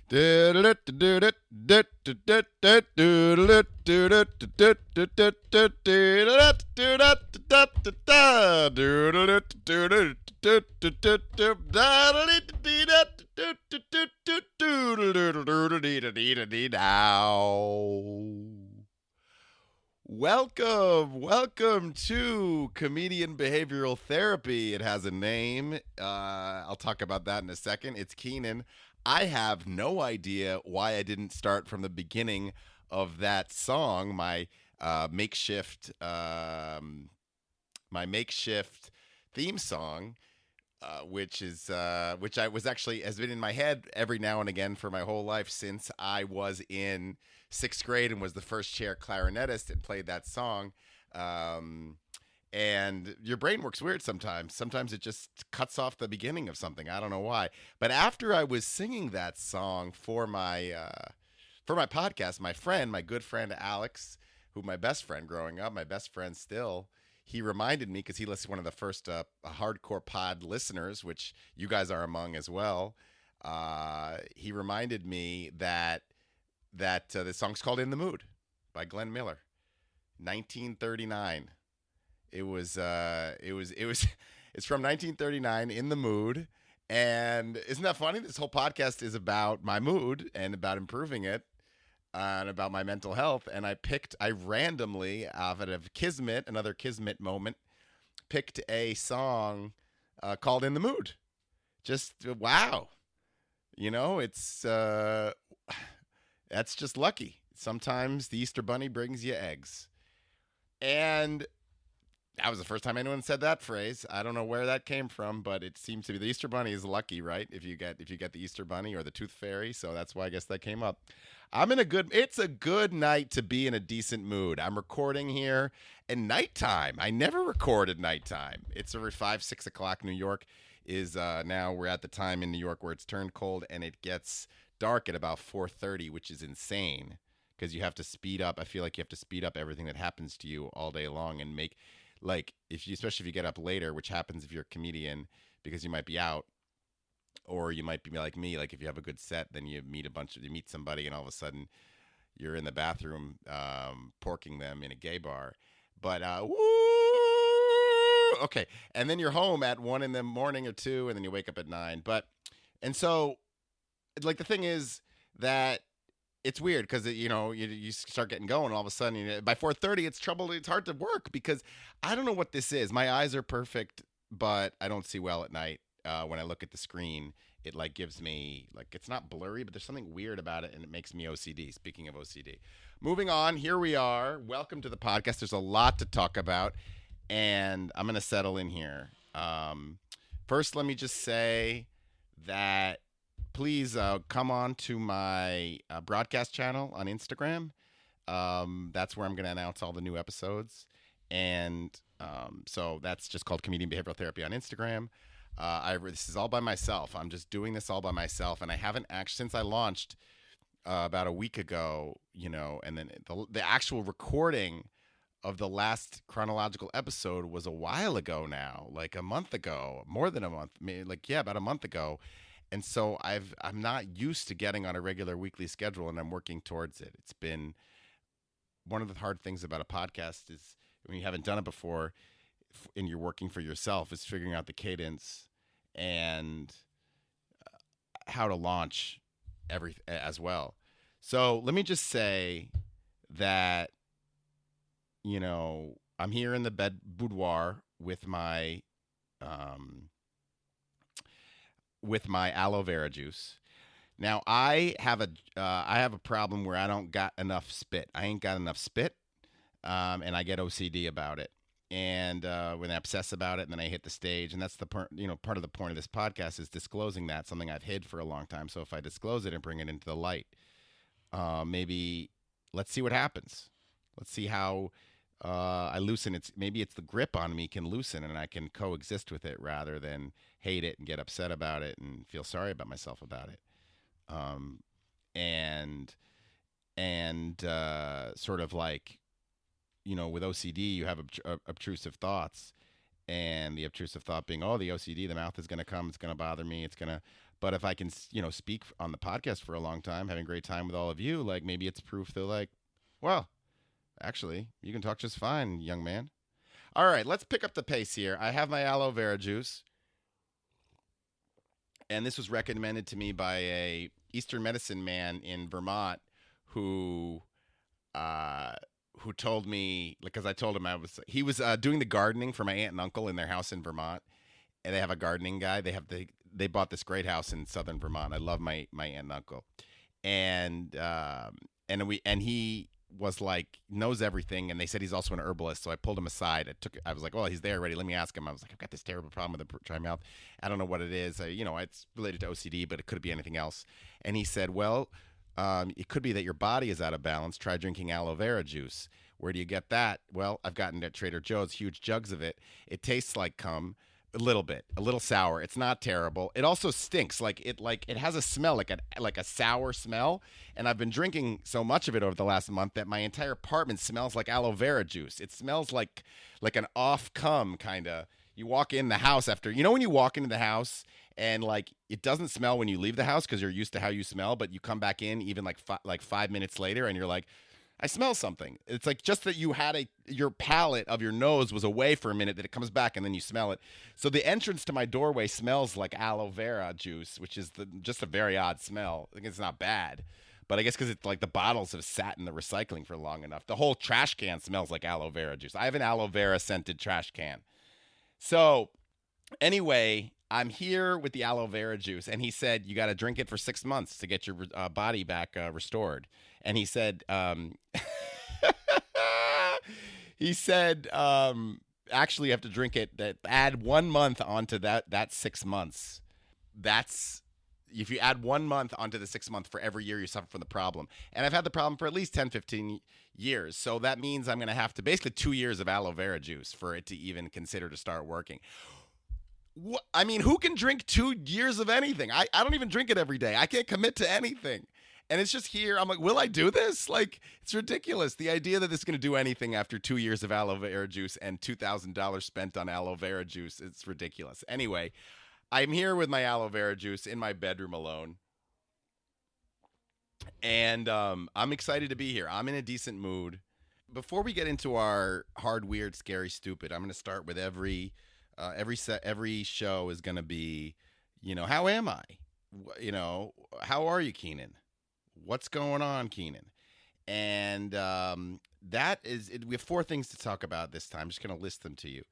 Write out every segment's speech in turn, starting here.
Welcome to Comedian Behavioral Therapy. It has a name. I'll talk about that in a second. It's Keenan. I have no idea why I didn't start from the beginning of that song, makeshift, my makeshift theme song, which I was actually has been in my head every now and again for my whole life since I was in sixth grade and was the first chair clarinetist and played that song. And your brain works weird sometimes. Sometimes it just cuts off the beginning of something. I don't know why. But after I was singing that song for my podcast, my good friend Alex, who my best friend growing up, my best friend still, he reminded me because he was one of the first hardcore pod listeners, which you guys are among as well. He reminded me that the song's called "In the Mood" by Glenn Miller, 1939. It's from 1939, In the Mood. And isn't that funny? This whole podcast is about my mood and about improving it and about my mental health. And I randomly, out of another Kismet moment, picked a song called In the Mood. Just, wow. It's, that's just lucky. Sometimes the Easter Bunny brings you eggs. And that was the first time anyone said that phrase. I don't know where that came from, but it seems to be the Easter Bunny is lucky, right? If you get the Easter Bunny or the Tooth Fairy, so that's why I guess that came up. It's a good night to be in a decent mood. I'm recording here at nighttime. I never record at nighttime. It's over 5-6 o'clock. New York is now we're at the time in New York where it's turned cold and it gets dark at about 4:30, which is insane because you have to speed up. I feel like you have to speed up everything that happens to you all day long and make. Like especially if you get up later, which happens if you're a comedian because you might be out, or you might be like me. Like if you have a good set, then you meet somebody, and all of a sudden you're in the bathroom porking them in a gay bar. But okay, and then you're home at 1 in the morning or 2, and then you wake up at 9. And so, like the thing is that. It's weird because you start getting going all of a sudden by 4:30 it's trouble. It's hard to work because I don't know what this is. My eyes are perfect, but I don't see well at night. When I look at the screen, it like gives me like it's not blurry, but there's something weird about it, and it makes me OCD. Speaking of OCD, moving on. Here we are. Welcome to the podcast. There's a lot to talk about, and I'm gonna settle in here. First, let me just say that. Please come on to my broadcast channel on Instagram. That's where I'm going to announce all the new episodes. And so that's just called Comedian Behavioral Therapy on Instagram. This is all by myself. I'm just doing this all by myself. And I haven't actually, since I launched about a week ago, and then the actual recording of the last chronological episode was a while ago now, like a month ago, more than a month, about a month ago. And so I'm not used to getting on a regular weekly schedule, and I'm working towards it. It's been one of the hard things about a podcast is when you haven't done it before and you're working for yourself is figuring out the cadence and how to launch everything as well. So let me just say that, I'm here in the boudoir with my aloe vera juice. Now I have a problem where I don't got enough spit. I ain't got enough spit, and I get OCD about it. And when I obsess about it, and then I hit the stage, and that's the part of the point of this podcast is disclosing that something I've hid for a long time. So if I disclose it and bring it into the light, maybe let's see what happens. Let's see how I loosen it. Maybe it's the grip on me can loosen, and I can coexist with it rather than hate it and get upset about it and feel sorry about myself about it. And sort of like, with OCD, you have obtrusive thoughts, and the obtrusive thought being, oh, the OCD, the mouth is going to come, it's going to bother me, it's going to. But if I can, speak on the podcast for a long time, having a great time with all of you, like maybe it's proof that, like, well, actually, you can talk just fine, young man. All right, let's pick up the pace here. I have my aloe vera juice, and this was recommended to me by a Eastern medicine man in Vermont who uh, who told me, because I told him he was doing the gardening for my aunt and uncle in their house in Vermont, and they have a gardening guy. They bought this great house in southern Vermont. I love my aunt and uncle, and he was like knows everything, and they said he's also an herbalist. So I pulled him aside. I was like, well, he's there already. Let me ask him. I was like, I've got this terrible problem with the dry mouth. I don't know what it is. It's related to OCD, but it could be anything else. And he said, well, it could be that your body is out of balance. Try drinking aloe vera juice. Where do you get that? Well, I've gotten it at Trader Joe's, huge jugs of it. It tastes like cum, a little bit, a little sour. It's not terrible. It also stinks. It has a smell, like a sour smell. And I've been drinking so much of it over the last month that my entire apartment smells like aloe vera juice. It smells like an off cum kind of. You walk in the house after, when you walk into the house and like it doesn't smell when you leave the house because you're used to how you smell, but you come back in even like 5 minutes later and you're like, I smell something. It's like just that you had your palate of your nose was away for a minute, that it comes back and then you smell it. So the entrance to my doorway smells like aloe vera juice, which is just a very odd smell. I think it's not bad, but I guess because it's like the bottles have sat in the recycling for long enough. The whole trash can smells like aloe vera juice. I have an aloe vera scented trash can. So anyway, I'm here with the aloe vera juice, and he said you got to drink it for 6 months to get your body back restored. And he said, actually, you have to drink it. Add 1 month onto that 6 months. That's if you add 1 month onto the 6 month for every year you suffer from the problem. And I've had the problem for at least 10, 15 years. So that means I'm going to have to basically 2 years of aloe vera juice for it to even consider to start working. I mean, who can drink 2 years of anything? I don't even drink it every day. I can't commit to anything. And it's just here. I'm like, will I do this? Like, it's ridiculous. The idea that this is going to do anything after 2 years of aloe vera juice and $2,000 spent on aloe vera juice, it's ridiculous. Anyway, I'm here with my aloe vera juice in my bedroom alone. And I'm excited to be here. I'm in a decent mood. Before we get into our hard, weird, scary, stupid, I'm going to start with every show is going to be, how am I? How are you, Keenan? What's going on, Keenan? And that is it. We have 4 things to talk about this time. I'm just going to list them to you.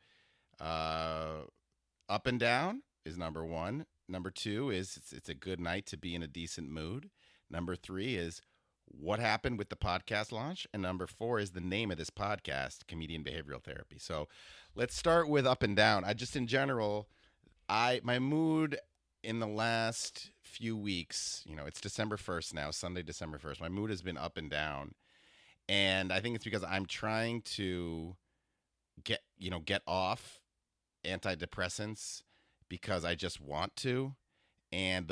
Up and down is number 1. Number 2 is it's a good night to be in a decent mood. Number 3 is what happened with the podcast launch. And number 4 is the name of this podcast, Comedian Behavioral Therapy. So let's start with up and down. In general, my mood in the last few weeks, it's December 1st now, Sunday, December 1st. My mood has been up and down. And I think it's because I'm trying to get off antidepressants because I just want to. And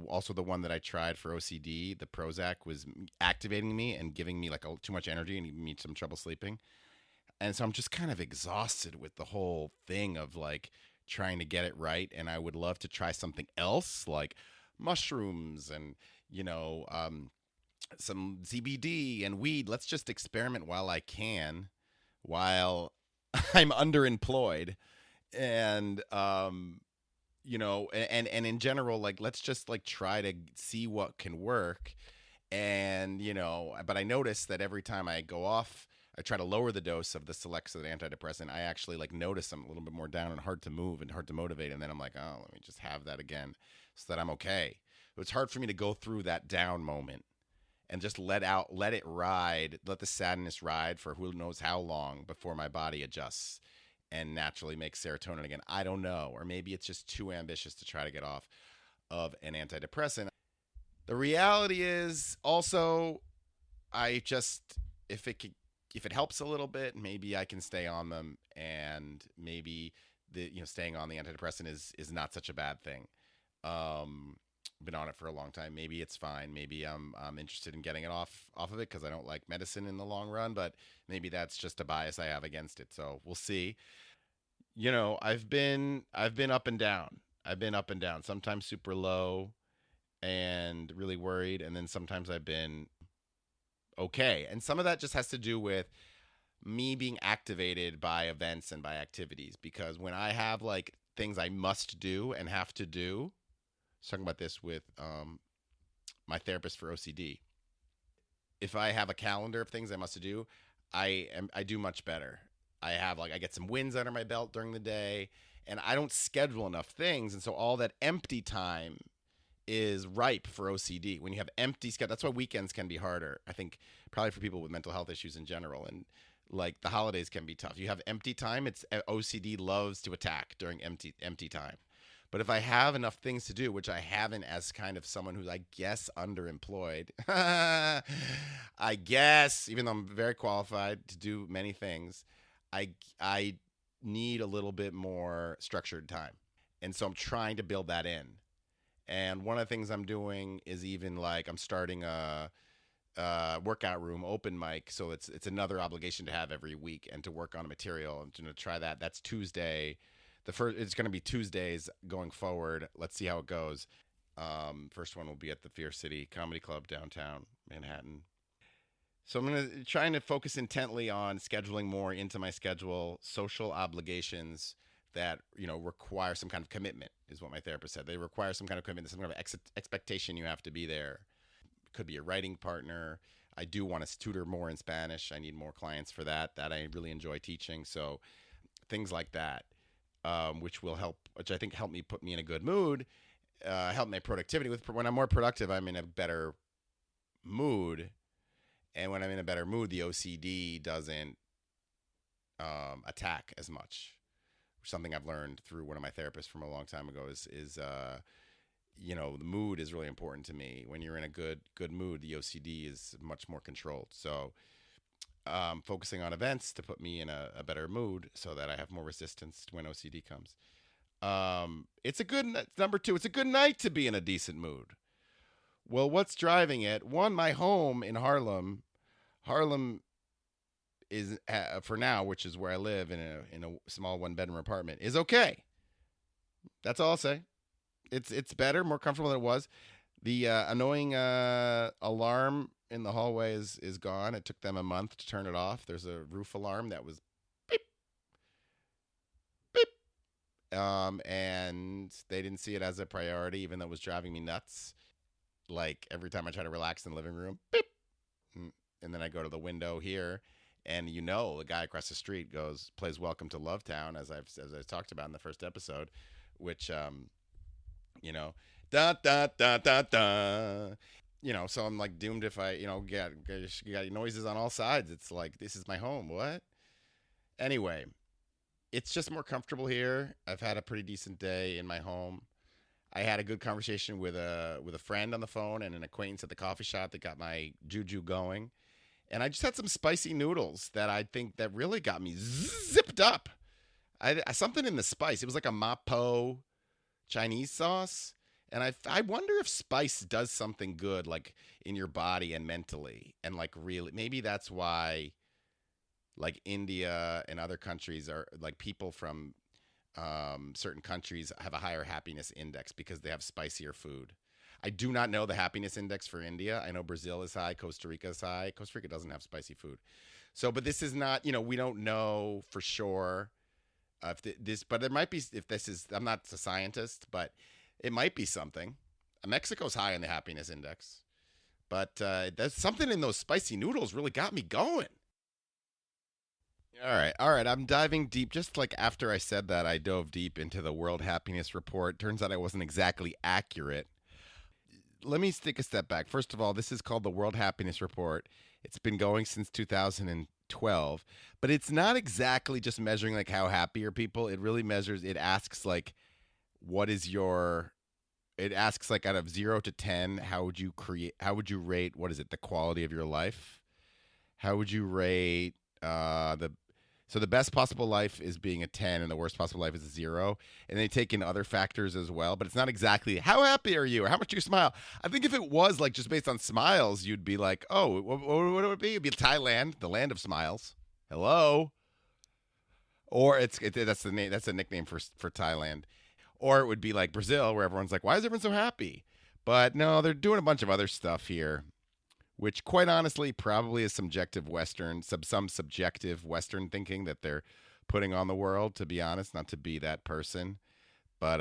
also the one that I tried for OCD, the Prozac, was activating me and giving me like too much energy and giving me some trouble sleeping. And so I'm just kind of exhausted with the whole thing of like trying to get it right. And I would love to try something else like mushrooms and, some CBD and weed. Let's just experiment while I can, while I'm underemployed. And, and in general, like, let's just like try to see what can work. And, but I notice that every time I go off, I try to lower the dose of the Celexa antidepressant. I actually like notice I'm a little bit more down and hard to move and hard to motivate. And then I'm like, oh, let me just have that again so that I'm okay. It's hard for me to go through that down moment and just let it ride, let the sadness ride for who knows how long before my body adjusts and naturally makes serotonin again. I don't know. Or maybe it's just too ambitious to try to get off of an antidepressant. The reality is also, if it helps a little bit, maybe I can stay on them, and maybe staying on the antidepressant is not such a bad thing. Been on it for a long time. Maybe it's fine. Maybe I'm interested in getting it off of it because I don't like medicine in the long run, but maybe that's just a bias I have against it. So we'll see. I've been up and down. I've been up and down. Sometimes super low and really worried, and then sometimes I've been okay. And some of that just has to do with me being activated by events and by activities, because when I have like things I must do and have to do, I was talking about this with my therapist for OCD. If I have a calendar of things I must do, I do much better. I get some wins under my belt during the day, and I don't schedule enough things, and so all that empty time is ripe for OCD. When you have empty schedule, that's why weekends can be harder. I think probably for people with mental health issues in general, and like the holidays can be tough. You have empty time. It's OCD loves to attack during empty time. But if I have enough things to do, which I haven't, as kind of someone who's, I guess, underemployed, I guess, even though I'm very qualified to do many things, I need a little bit more structured time. And so I'm trying to build that in. And one of the things I'm doing is even like I'm starting a workout room open mic, so it's another obligation to have every week, and to work on a material. I'm going to try that. That's Tuesday. It's going to be Tuesdays going forward. Let's see how it goes. First one will be at the Fear City Comedy Club downtown Manhattan. So I'm trying to focus intently on scheduling more into my schedule social obligations that require some kind of commitment, is what my therapist said. They require some kind of commitment, some kind of expectation. You have to be there. It could be a writing partner. I do want to tutor more in Spanish. I need more clients for that. That I really enjoy teaching. So things like that, which I think help me put me in a good mood, help my productivity. When I'm more productive, I'm in a better mood. And when I'm in a better mood, the OCD doesn't attack as much. Something I've learned through one of my therapists from a long time ago is the mood is really important to me. When you're in a good mood, the OCD is much more controlled. So focusing on events to put me in a better mood so that I have more resistance when OCD comes. It's a good number two. It's a good night to be in a decent mood. Well, what's driving it? One, my home in Harlem. Harlem is for now, which is where I live in a small 1-bedroom apartment, is okay. That's all I'll say. It's better, more comfortable than it was. The annoying alarm in the hallway is gone. It took them a month to turn it off. There's a roof alarm that was beep, beep, and they didn't see it as a priority, even though it was driving me nuts. Like every time I try to relax in the living room, beep, and then I go to the window here, and the guy across the street plays "Welcome to Lovetown," as I talked about in the first episode, which da da da da da. So I'm like doomed if I got noises on all sides. It's like, this is my home. What? Anyway, it's just more comfortable here. I've had a pretty decent day in my home. I had a good conversation with a friend on the phone and an acquaintance at the coffee shop that got my juju going. And I just had some spicy noodles that I think that really got me zipped up. Something in the spice. It was like a mapo Chinese sauce. And I wonder if spice does something good, like in your body and mentally. And like really, maybe that's why like India and other countries are like people from certain countries have a higher happiness index because they have spicier food. I do not know the happiness index for India. I know Brazil is high. Costa Rica is high. Costa Rica doesn't have spicy food. So, but this is not, we don't know for sure but there might be, I'm not a scientist, but it might be something. Mexico's high on the happiness index. But there's something in those spicy noodles really got me going. All right. I'm diving deep. Just like after I said that, I dove deep into the World Happiness Report. Turns out I wasn't exactly accurate. Let me take a step back. First of all, this is called the World Happiness Report. It's been going since 2012, but it's not exactly just measuring like how happy are people. It really it asks like, it asks like out of 0 to 10, how would you rate, the quality of your life? How would you rate so the best possible life is being a 10 and the worst possible life is a 0. And they take in other factors as well, but it's not exactly how happy are you or how much do you smile. I think if it was like just based on smiles, you'd be like, oh, what would it be? It'd be Thailand, the land of smiles. Hello. Or that's the name. That's a nickname for Thailand. Or it would be like Brazil, where everyone's like, "Why is everyone so happy?" But no, they're doing a bunch of other stuff here, which quite honestly probably is subjective Western, some subjective Western thinking that they're putting on the world. To be honest, not to be that person, but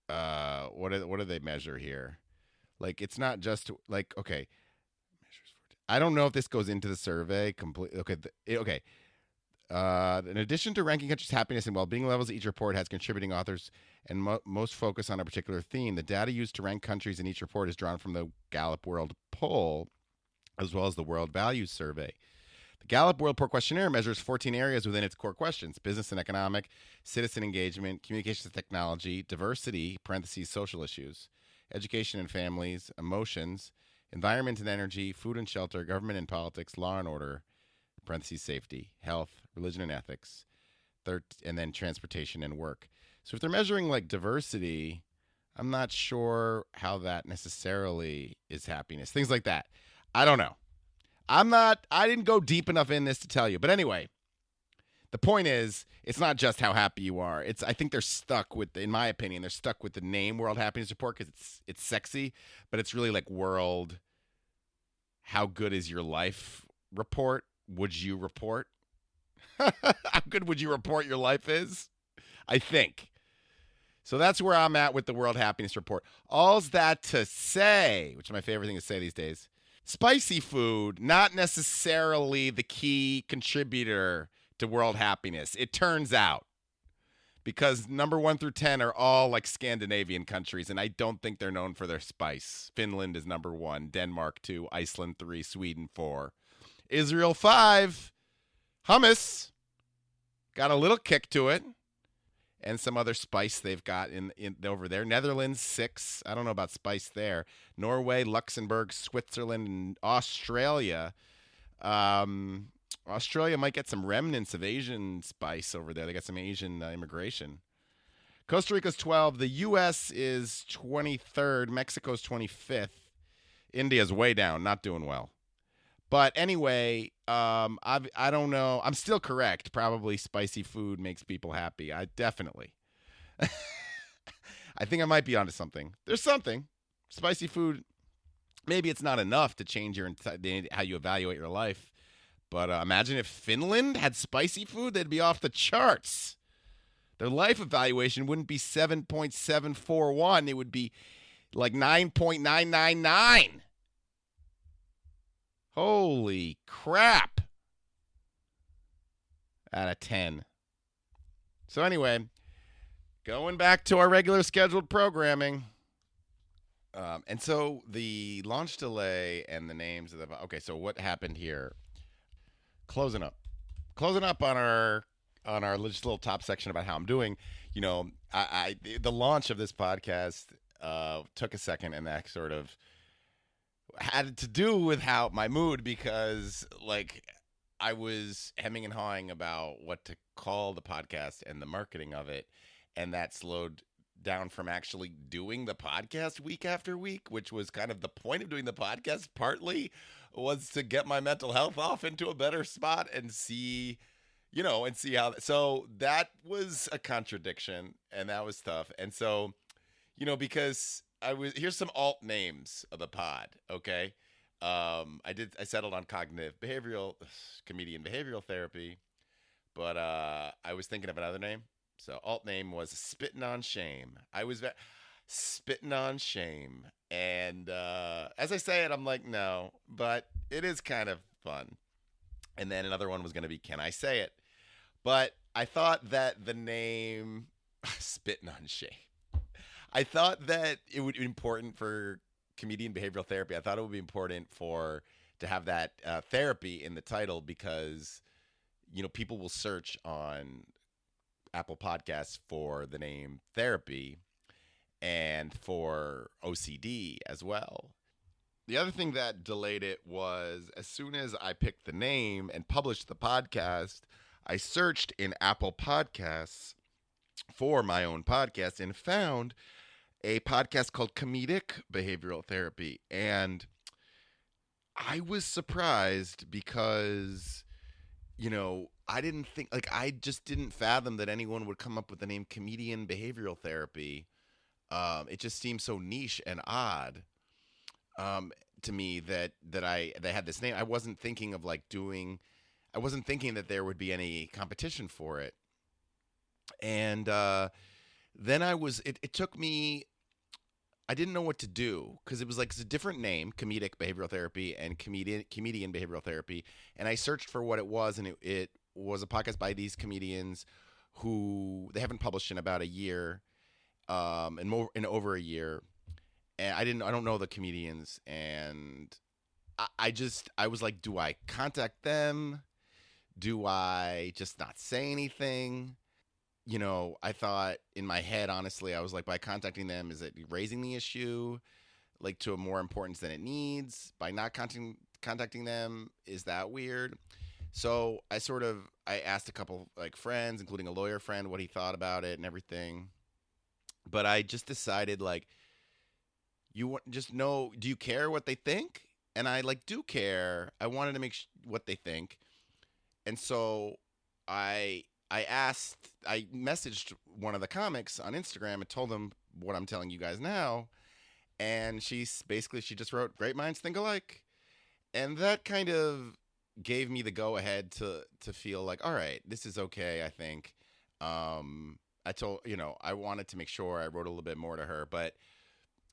what do they measure here? Like it's not just like okay, I don't know if this goes into the survey completely. Okay, okay. In addition to ranking countries' happiness and well-being levels, each report has contributing authors and most focus on a particular theme. The data used to rank countries in each report is drawn from the Gallup World Poll, as well as the World Values Survey. The Gallup World Poll Questionnaire measures 14 areas within its core questions: business and economic, citizen engagement, communications and technology, diversity (parentheses social issues), education and families, emotions, environment and energy, food and shelter, government and politics, law and order (parentheses safety), health, religion and ethics, and then transportation and work. So if they're measuring like diversity, I'm not sure how that necessarily is happiness. Things like that. I don't know. I didn't go deep enough in this to tell you. But anyway, the point is, it's not just how happy you are. I think they're stuck with, in my opinion, they're stuck with the name World Happiness Report because it's sexy, but it's really like World How Good Is Your Life Report. Would you report? How good would you report your life is? I think. So that's where I'm at with the World Happiness Report. All's that to say, which is my favorite thing to say these days, spicy food, not necessarily the key contributor to world happiness. It turns out. Because number 1 through 10 are all like Scandinavian countries, and I don't think they're known for their spice. Finland is number 1, Denmark 2, Iceland 3, Sweden 4. Israel 5, hummus, got a little kick to it, and some other spice they've got in over there. Netherlands 6, I don't know about spice there. Norway, Luxembourg, Switzerland, and Australia. Australia might get some remnants of Asian spice over there. They got some Asian immigration. Costa Rica's 12. The U.S. is 23rd. Mexico's 25th. India's way down, not doing well. But anyway, I don't know. I'm still correct. Probably spicy food makes people happy. I definitely. I think I might be onto something. There's something. Spicy food, maybe it's not enough to change how you evaluate your life. But imagine if Finland had spicy food, they'd be off the charts. Their life evaluation wouldn't be 7.741. It would be like 9.999. Holy crap. Out of 10. So anyway, going back to our regular scheduled programming. And so the launch delay and the names of the... Okay, so what happened here? Closing up on our just little top section about how I'm doing. You know, the launch of this podcast took a second, and that sort of had to do with how my mood, because like I was hemming and hawing about what to call the podcast and the marketing of it, and that slowed down from actually doing the podcast week after week, which was kind of the point of doing the podcast. Partly was to get my mental health off into a better spot and see how. So that was a contradiction, and that was tough. And so, because here's some alt names of the pod. Okay. I settled on cognitive comedian behavioral therapy, but I was thinking of another name. So alt name was Spitting on Shame. I was spitting on shame. And as I say it, I'm like, no, but it is kind of fun. And then another one was going to be, Can I Say It? But I thought that the name Spitting on Shame, I thought that it would be important for comedian behavioral therapy. I thought it would be important to have that therapy in the title, because, people will search on Apple Podcasts for the name therapy and for OCD as well. The other thing that delayed it was, as soon as I picked the name and published the podcast, I searched in Apple Podcasts for my own podcast and found a podcast called Comedic Behavioral Therapy. And I was surprised because, I didn't think like I just didn't fathom that anyone would come up with the name comedian behavioral therapy. It just seems so niche and odd um, to me that they had this name. I wasn't thinking of like doing. I wasn't thinking that there would be any competition for it. And then it took me. I didn't know what to do because it was like it's a different name, comedic behavioral therapy and comedian behavioral therapy. And I searched for what it was, and it was a podcast by these comedians who they haven't published in about a year, and more in over a year. And I don't know the comedians, and I was like, do I contact them? Do I just not say anything? I thought in my head, honestly, I was like, by contacting them, is it raising the issue like to a more importance than it needs? By not contacting them, is that weird? So I asked a couple like friends, including a lawyer friend, what he thought about it and everything. But I just decided like, just know, do you care what they think? And I like do care. I wanted to make what they think, and so I I messaged one of the comics on Instagram and told them what I'm telling you guys now, and she just wrote great minds think alike, and that kind of gave me the go ahead to feel like all right, this is okay. I think I told I wanted to make sure I wrote a little bit more to her, but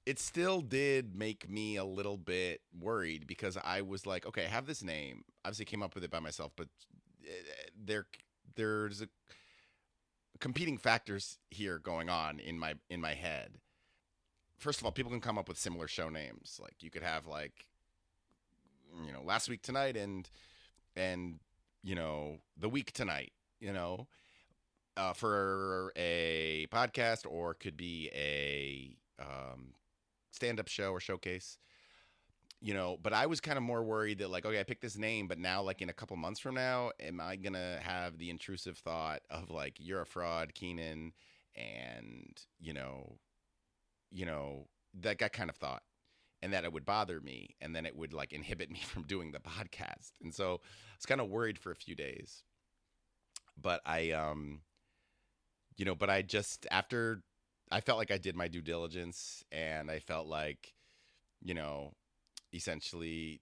it still did make me a little bit worried because I was like, okay, I have this name. Obviously, came up with it by myself, but eh, there's a competing factors here going on in my head. First of all, people can come up with similar show names. Like you could have like last week tonight and the week tonight. For a podcast, or could be a stand-up show or showcase. But I was kind of more worried that like, okay, I picked this name, but now like in a couple months from now, am I gonna have the intrusive thought of like, you're a fraud, Keenan, and that kind of thought, and that it would bother me, and then it would like inhibit me from doing the podcast, and so I was kind of worried for a few days, but but I just after I felt like I did my due diligence, and I felt like you know essentially,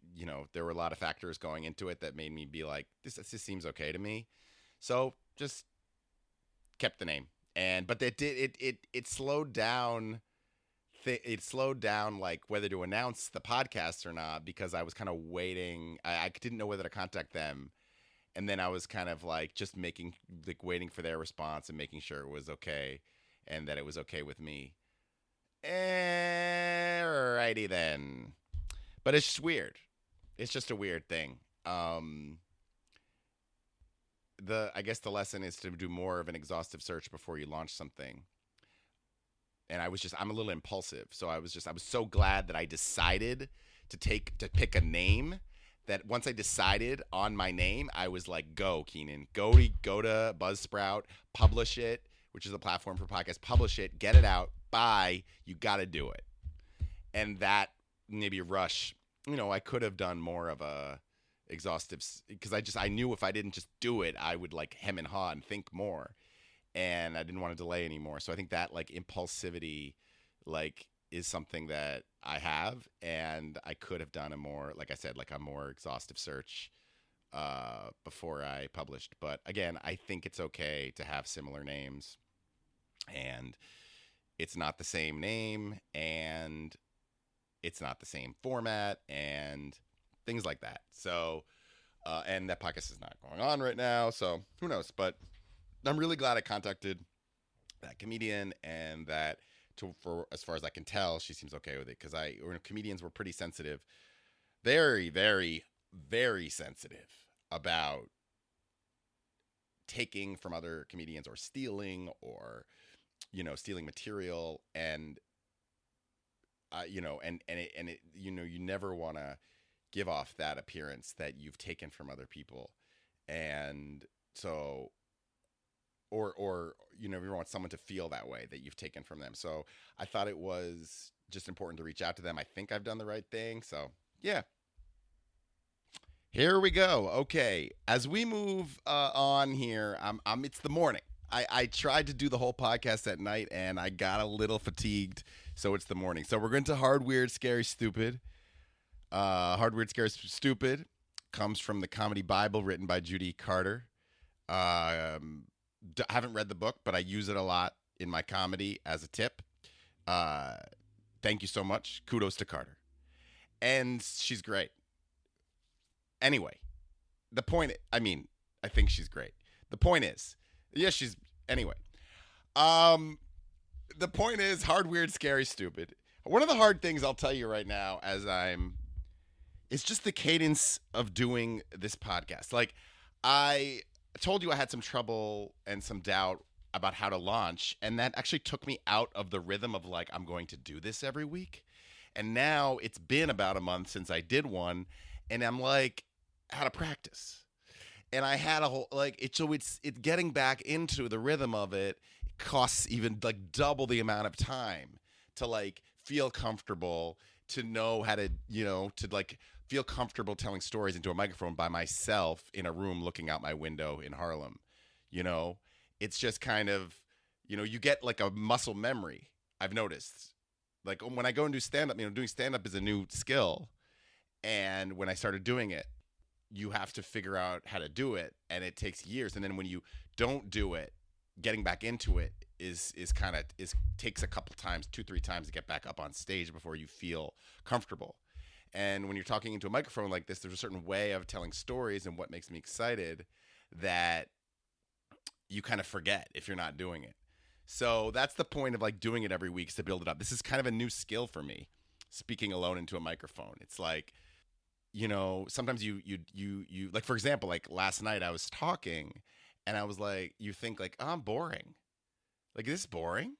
there were a lot of factors going into it that made me be like, this seems okay to me. So just kept the name. And but it slowed down. It slowed down like whether to announce the podcast or not, because I was kind of waiting. I didn't know whether to contact them, and then I was kind of like just making like waiting for their response and making sure it was okay, and that it was okay with me. Alrighty then. But it's just weird. It's just a weird thing. The I guess the lesson is to do more of an exhaustive search before you launch something. And I'm a little impulsive, so I was so glad that I decided to pick a name, that once I decided on my name, I was like, go Keenan, go to Buzzsprout, publish it, which is a platform for podcasts, publish it, get it out, bye, you got to do it. And that maybe rush, I could have done more of a exhaustive, because I knew if I didn't just do it, I would like hem and haw and think more, and I didn't want to delay anymore. So I think that like impulsivity like is something that I have, and I could have done a more, like I said, like a more exhaustive search before I published. But again, I think it's okay to have similar names, and it's not the same name, and it's not the same format, and things like that. So, and that podcast is not going on right now, so who knows? But I'm really glad I contacted that comedian, and that for as far as I can tell, she seems okay with it, because comedians were pretty sensitive, very, very, very sensitive about taking from other comedians or stealing, or stealing material, and you never want to give off that appearance that you've taken from other people, and so, or you want someone to feel that way, that you've taken from them. So I thought it was just important to reach out to them. I think I've done the right thing. So yeah, Here we go. Okay, as we move on here, it's the morning. I tried to do the whole podcast at night, and I got a little fatigued, so it's the morning. So we're going to hard, weird, scary, stupid. Hard, weird, scary, stupid comes from the Comedy Bible, written by Judy Carter. I haven't read the book, but I use it a lot in my comedy as a tip. Uh, Thank you so much. Kudos to Carter, and she's great. Anyway, the point, I think she's great. The point is, yeah, she's, anyway. Um, the point is hard, weird, scary, stupid. One of the hard things I'll tell you right now it's just the cadence of doing this podcast. Like, I told you I had some trouble and some doubt about how to launch, and that actually took me out of the rhythm of like, I'm going to do this every week. And now it's been about a month since I did one, and I'm like, out of practice. And I had a whole it's getting back into the rhythm of it costs even like double the amount of time to like feel comfortable, to know how to, to like feel comfortable telling stories into a microphone by myself in a room looking out my window in Harlem. You know, it's just kind of, you get like a muscle memory. I've noticed, like when I go and do stand up, doing stand up is a new skill. And when I started doing it, you have to figure out how to do it, and it takes years. And then when you don't do it, getting back into it is takes a couple times, 2-3 times to get back up on stage before you feel comfortable. And when you're talking into a microphone like this, there's a certain way of telling stories and what makes me excited that you kind of forget if you're not doing it. So that's the point of like doing it every week, is to build it up. This is kind of a new skill for me, speaking alone into a microphone. It's like, sometimes you like, for example, like last night I was talking and I was like, you think like, oh, I'm boring. Like, is this boring?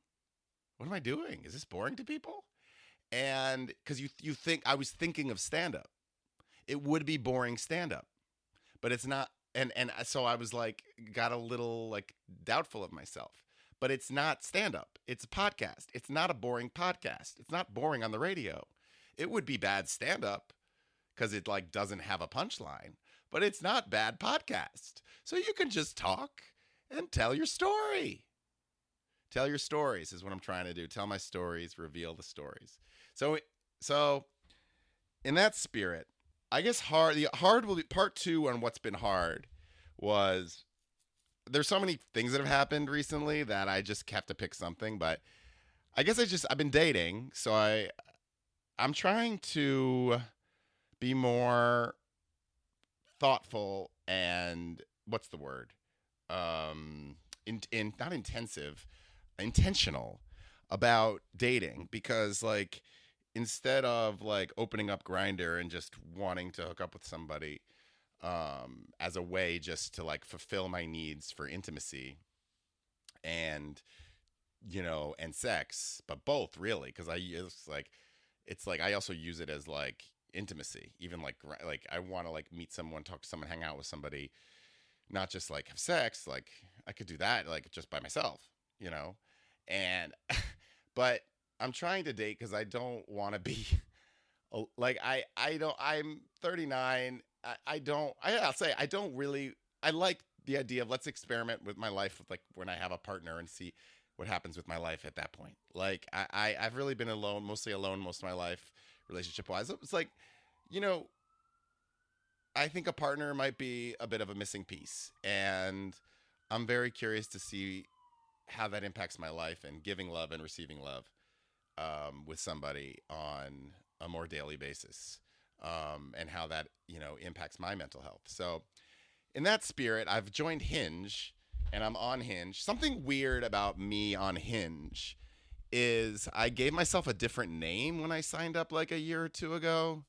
What am I doing? Is this boring to people? And because you think, I was thinking of stand up. It would be boring stand up, but it's not. And so I was like, got a little like doubtful of myself. But it's not stand up. It's a podcast. It's not a boring podcast. It's not boring on the radio. It would be bad stand up because it like doesn't have a punchline, but it's not bad podcast. So you can just talk and tell your story. Tell your stories is what I'm trying to do. Tell my stories, reveal the stories. So in that spirit, I guess the hard will be part 2 on what's been hard. Was there's so many things that have happened recently that I just have to pick something, but I guess I've been dating, so I'm trying to be more thoughtful and what's the word? Not intensive, intentional about dating, because like instead of like opening up Grindr and just wanting to hook up with somebody as a way just to like fulfill my needs for intimacy and and sex, but both really, because it's like I also use it as like intimacy, even like I want to like meet someone, talk to someone, hang out with somebody, not just like have sex. Like I could do that like just by myself, and but I'm trying to date because I don't want to be like I don't. I'm 39. I'll say I don't really. I like the idea of let's experiment with my life with like when I have a partner and see what happens with my life at that point. Like I've really been mostly alone most of my life, relationship wise. It's like, I think a partner might be a bit of a missing piece, and I'm very curious to see how that impacts my life and giving love and receiving love with somebody on a more daily basis, and how that impacts my mental health. So in that spirit, I've joined Hinge, and I'm on Hinge. Something weird about me on Hinge is I gave myself a different name when I signed up like a year or two ago,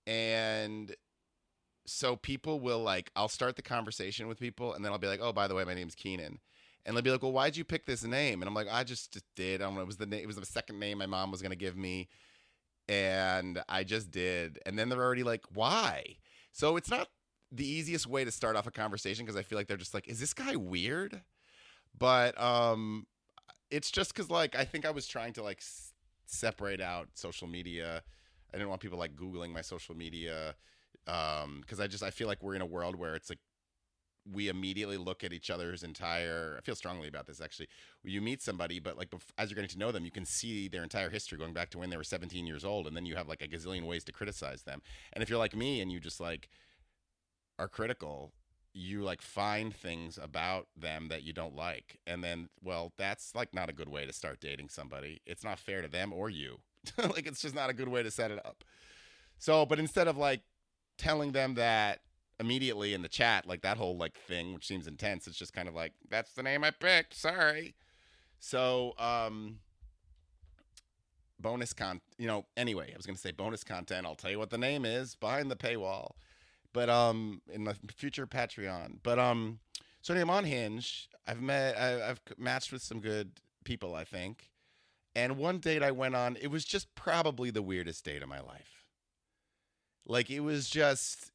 and so people will like, I'll start the conversation with people, and then I'll be like, oh, by the way, my name's Keenan. And they'll be like, well, why'd you pick this name? And I'm like, I just did. I don't know. It was the second name my mom was going to give me, and I just did. And then they're already like, why? So it's not the easiest way to start off a conversation, because I feel like they're just like, is this guy weird? But it's just because like I think I was trying to like separate out social media. I didn't want people like Googling my social media Because I feel like we're in a world where it's like we immediately look at each other's entire. I feel strongly about this actually. You meet somebody, but like as you're getting to know them, you can see their entire history going back to when they were 17 years old, and then you have like a gazillion ways to criticize them. And if you're like me and you just like are critical, you like find things about them that you don't like, and then well, that's like not a good way to start dating somebody. It's not fair to them or you. Like it's just not a good way to set it up. So, but instead of like telling them that immediately in the chat, like that whole like thing, which seems intense, it's just kind of like, that's the name I picked. Sorry. So, anyway, I was going to say bonus content. I'll tell you what the name is behind the paywall, but, in the future Patreon. But, so anyway, I'm on Hinge. I've matched with some good people, I think. And one date I went on, it was just probably the weirdest date of my life. Like, it was just,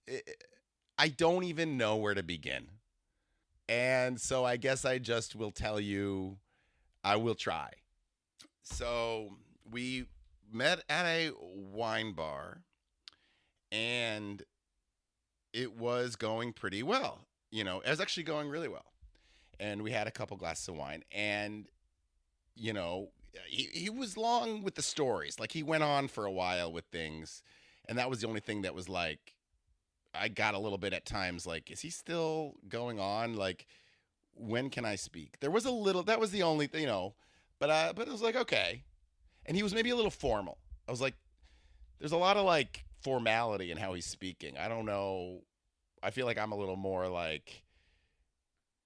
I don't even know where to begin. And so I guess I just will tell you, I will try. So we met at a wine bar, and it was going pretty well. It was actually going really well. And we had a couple glasses of wine, and, he was long with the stories. Like, he went on for a while with things, and that was the only thing that was like, I got a little bit at times like, is he still going on? Like, when can I speak? There was a little, that was the only thing, but it was like, okay. And he was maybe a little formal. I was like, there's a lot of like formality in how he's speaking. I don't know. I feel like I'm a little more like,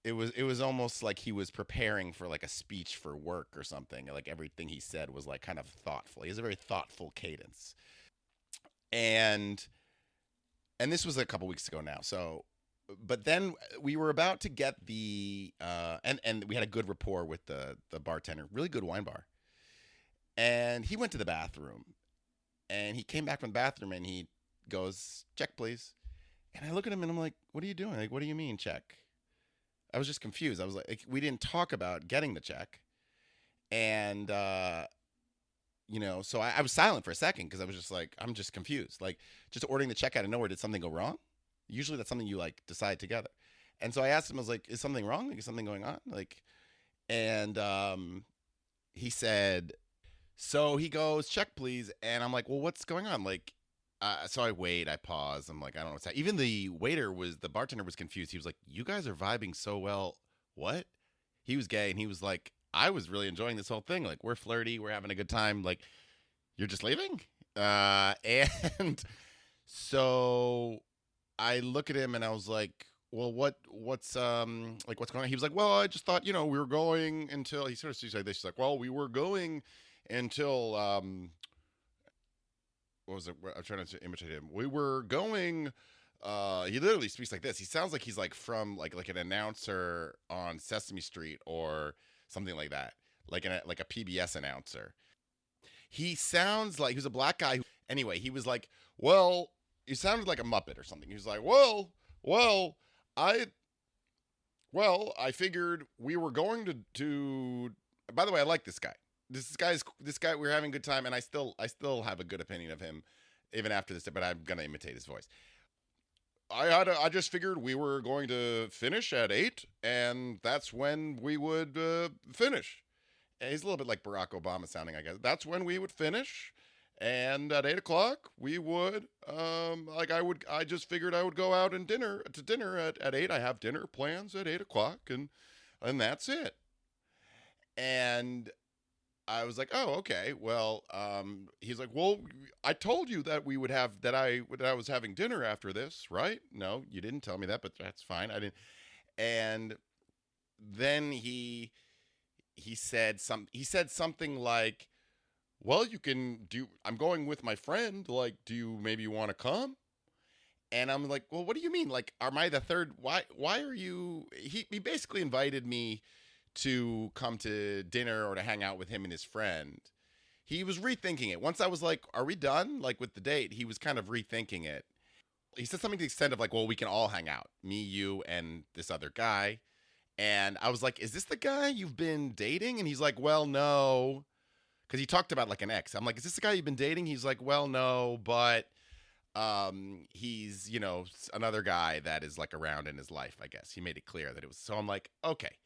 it was almost like he was preparing for like a speech for work or something. Like everything he said was like kind of thoughtful. He has a very thoughtful cadence. And this was a couple weeks ago now. So, but then we were about to get the, and we had a good rapport with the bartender, really good wine bar. And he went to the bathroom, and he came back from the bathroom, and he goes, check, please. And I look at him, and I'm like, what are you doing? Like, what do you mean, check? I was just confused. I was like, we didn't talk about getting the check. And, so I was silent for a second because I was just like, I'm just confused. Like, just ordering the check out of nowhere, did something go wrong? Usually that's something you, like, decide together. And so I asked him, I was like, is something wrong? Like, is something going on? Like, and he said, so he goes, check, please. And I'm like, well, what's going on? Like, so I wait, I pause. I'm like, I don't know what's happening. Even the bartender was confused. He was like, you guys are vibing so well. What? He was gay, and he was like, I was really enjoying this whole thing. Like, we're flirty, we're having a good time. Like, you're just leaving? And so I look at him, and I was like, well, what's going on? He was like, well, I just thought, we were going until, he sort of said this. He's like, well, we were going until, what was it? I'm trying to imitate him. We were going, he literally speaks like this. He sounds like he's like from like an announcer on Sesame Street or something like that. Like a PBS announcer. He sounds like, he was a black guy. Anyway, he was like, well, he sounded like a Muppet or something. He was like, I figured we were going to, by the way, I like this guy. This guy, we're having a good time, and I still have a good opinion of him, even after this, but I'm gonna imitate his voice. I just figured we were going to finish at 8, and that's when we would finish. And he's a little bit like Barack Obama sounding, I guess. That's when we would finish, and at 8 o'clock we would I just figured I would go out and dinner at 8. I have dinner plans at 8 o'clock, and that's it. And I was like, oh, okay. Well, he's like, well, I told you that we would have, that I was having dinner after this, right? No, you didn't tell me that, but that's fine. I didn't. And then he said something like, well, I'm going with my friend. Like, do you maybe want to come? And I'm like, well, what do you mean? Like, am I the third? Why are you, he basically invited me to come to dinner or to hang out with him and his friend. He was rethinking it. Once I was like, are we done? Like with the date, he was kind of rethinking it. He said something to the extent of like, well, we can all hang out. Me, you, and this other guy. And I was like, is this the guy you've been dating? And he's like, well, no. Because he talked about like an ex. I'm like, is this the guy you've been dating? He's like, well, no, but he's, another guy that is like around in his life, I guess. He made it clear that it was. So I'm like, okay.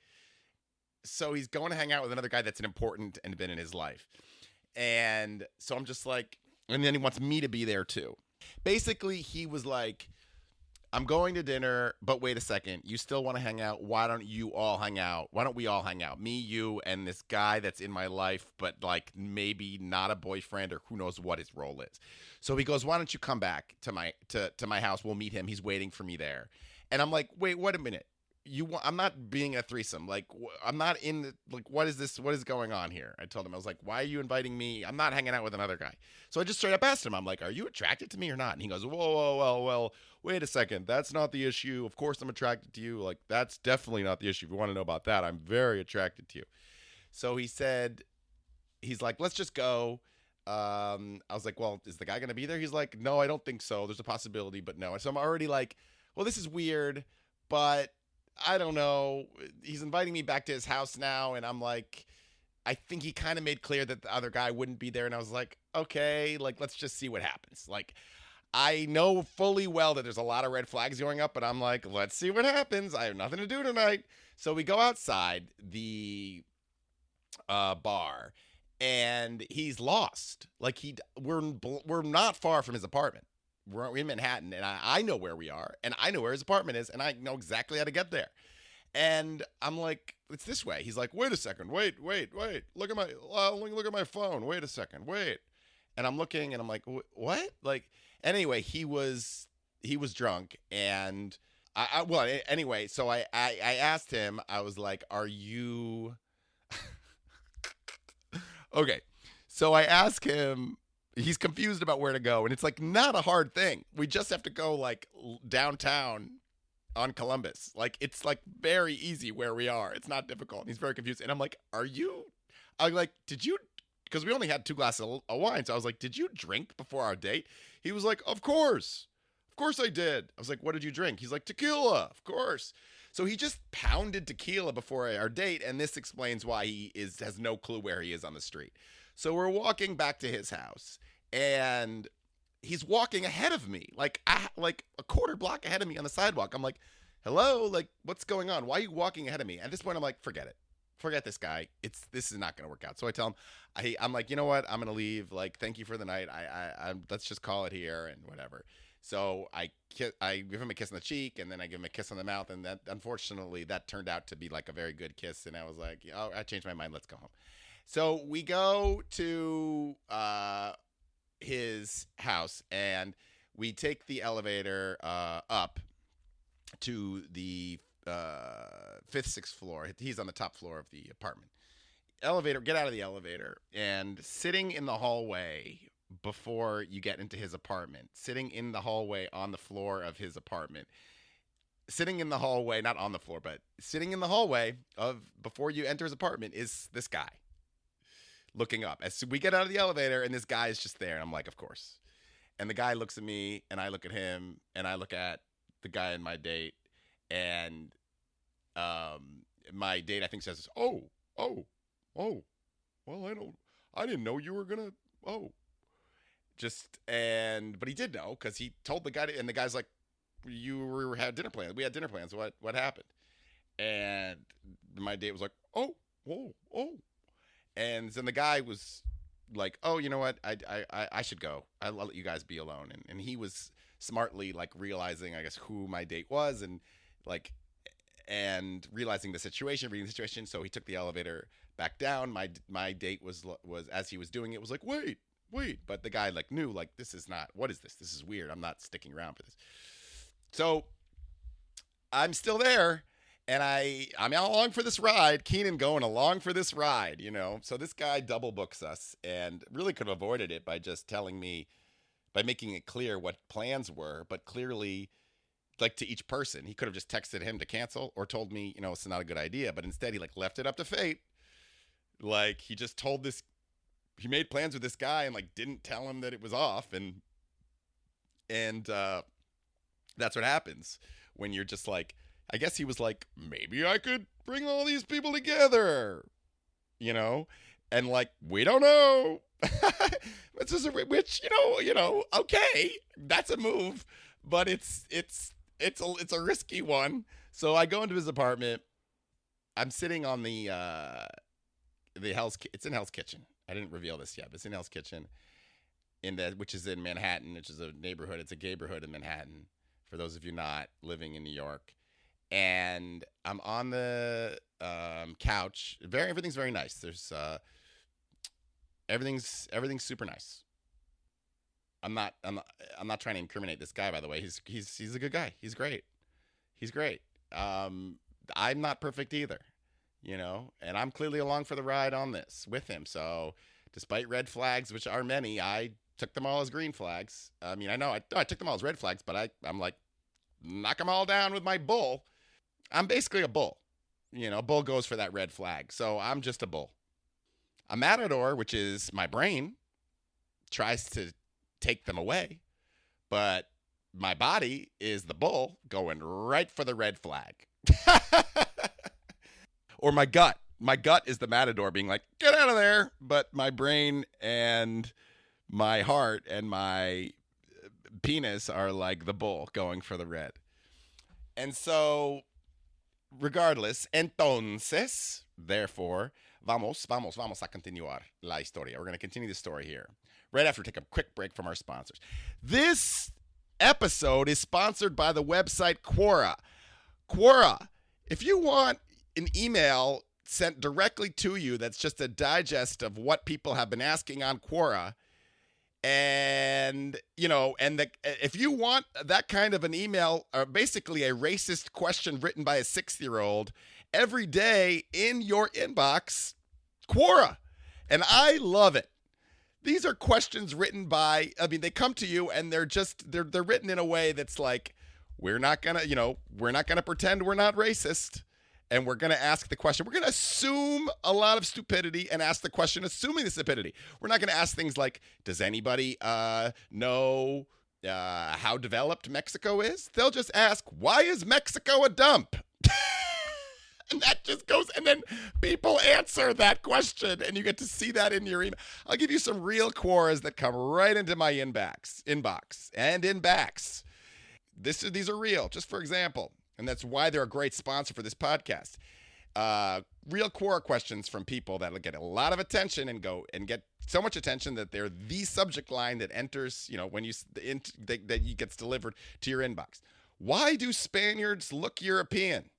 So he's going to hang out with another guy that's an important and been in his life. And so I'm just like, and then he wants me to be there too. Basically, he was like, I'm going to dinner, but wait a second. You still want to hang out? Why don't you all hang out? Why don't we all hang out? Me, you, and this guy that's in my life, but like maybe not a boyfriend or who knows what his role is. So he goes, why don't you come back to my house? We'll meet him. He's waiting for me there. And I'm like, wait a minute. I'm not being a threesome. Like, I'm not in the, like, what is this? What is going on here? I told him, I was like, why are you inviting me? I'm not hanging out with another guy. So I just straight up asked him, I'm like, are you attracted to me or not? And he goes, well, wait a second. That's not the issue. Of course I'm attracted to you. Like, that's definitely not the issue. If you want to know about that, I'm very attracted to you. So he said, he's like, let's just go. I was like, well, is the guy going to be there? He's like, no, I don't think so. There's a possibility, but no. And so I'm already like, well, this is weird, but I don't know. He's inviting me back to his house now, and I'm like, I think he kind of made clear that the other guy wouldn't be there, and I was like, okay, like, let's just see what happens. Like, I know fully well that there's a lot of red flags going up, but I'm like, let's see what happens. I have nothing to do tonight. So we go outside the bar, and he's lost. Like, we're not far from his apartment. We're in Manhattan, and I know where we are, and I know where his apartment is, and I know exactly how to get there. And I'm like, it's this way. He's like, wait a second, wait. Look at my phone. Wait a second, wait. And I'm looking, and I'm like, what? Like, anyway, he was drunk, and anyway, so I asked him. I was like, are you? Okay, so I asked him. He's confused about where to go, and it's like not a hard thing. We just have to go like downtown on Columbus. Like, it's like very easy where we are. It's not difficult. And he's very confused, and I'm like, I'm like, did you? Because we only had 2 glasses of wine, so I was like, did you drink before our date? He was like, of course I did. I was like, what did you drink? He's like, tequila, of course. So he just pounded tequila before our date, and this explains why he has no clue where he is on the street. So we're walking back to his house, and he's walking ahead of me, like a quarter block ahead of me on the sidewalk. I'm like, hello, like, what's going on? Why are you walking ahead of me? At this point, I'm like, forget it. Forget this guy. This is not going to work out. So I tell him, I'm like, you know what? I'm going to leave. Like, thank you for the night. Let's just call it here and whatever. So I give him a kiss on the cheek, and then I give him a kiss on the mouth. And that, unfortunately, that turned out to be like a very good kiss. And I was like, oh, I changed my mind. Let's go home. So we go to his house, and we take the elevator up to the 5th, 6th floor. He's on the top floor of the apartment. Get out of the elevator, and sitting in the hallway before you get into his apartment, sitting in the hallway on the floor of his apartment, sitting in the hallway, not on the floor, but sitting in the hallway of before you enter his apartment is this guy. Looking up as we get out of the elevator, and this guy is just there, and I'm like, of course. And the guy looks at me, and I look at him, and I look at the guy in my date, and my date, I think, says, oh, well, I didn't know you were gonna, but he did know, because he told the guy, and the guy's like, had dinner plans. We had dinner plans. What happened? And my date was like, oh. And then the guy was like, oh, you know what? I should go. I'll let you guys be alone. And he was smartly like realizing, I guess, who my date was, and realizing the situation, reading the situation. So he took the elevator back down. My date was as he was doing it was like, wait. But the guy like knew, like, this is not, what is this? This is weird. I'm not sticking around for this. So I'm still there. And I'm along for this ride. Keenan going along for this ride, So this guy double books us, and really could have avoided it by just telling me, by making it clear what plans were. But clearly, like, to each person, he could have just texted him to cancel or told me, it's not a good idea. But instead, he like left it up to fate. Like, he just he made plans with this guy and like didn't tell him that it was off, and that's what happens when you're just like. I guess he was like, maybe I could bring all these people together, and like, we don't know. which okay, that's a move, but it's a risky one. So I go into his apartment. I'm sitting on it's in Hell's Kitchen. I didn't reveal this yet, but it's in Hell's Kitchen, which is in Manhattan, which is a neighborhood. It's a neighborhood in Manhattan. For those of you not living in New York, and I'm on the couch. Everything's very nice. There's everything's super nice. I'm not trying to incriminate this guy, by the way. He's a good guy. He's great. He's great. I'm not perfect either, and I'm clearly along for the ride on this with him. So despite red flags, which are many, I took them all as green flags. I mean, I know I took them all as red flags, but I'm like, knock them all down with my bull. I'm basically a bull. Bull goes for that red flag. So I'm just a bull. A matador, which is my brain, tries to take them away, but my body is the bull going right for the red flag. Or my gut. My gut is the matador being like, get out of there. But my brain and my heart and my penis are like the bull going for the red. And so, regardless, entonces, therefore, vamos a continuar la historia. We're going to continue the story here right after we take a quick break from our sponsors. This episode is sponsored by the website Quora. Quora, if you want an email sent directly to you that's just a digest of what people have been asking on Quora, and if you want that kind of an email, basically a racist question written by a 6-year-old every day in your inbox, Quora. And I love it. These are questions written by, they come to you and they're written in a way that's like, we're not going to pretend we're not racist. And we're going to ask the question. We're going to assume a lot of stupidity and ask the question assuming the stupidity. We're not going to ask things like, does anybody know how developed Mexico is? They'll just ask, why is Mexico a dump? And that just goes, and then people answer that question, and you get to see that in your email. I'll give you some real Quoras that come right into my inbox, and inbacks. These are real, just for example. And that's why they're a great sponsor for this podcast. Real Quora questions from people that will get a lot of attention and get so much attention that they're the subject line that enters, when that gets delivered to your inbox. Why do Spaniards look European?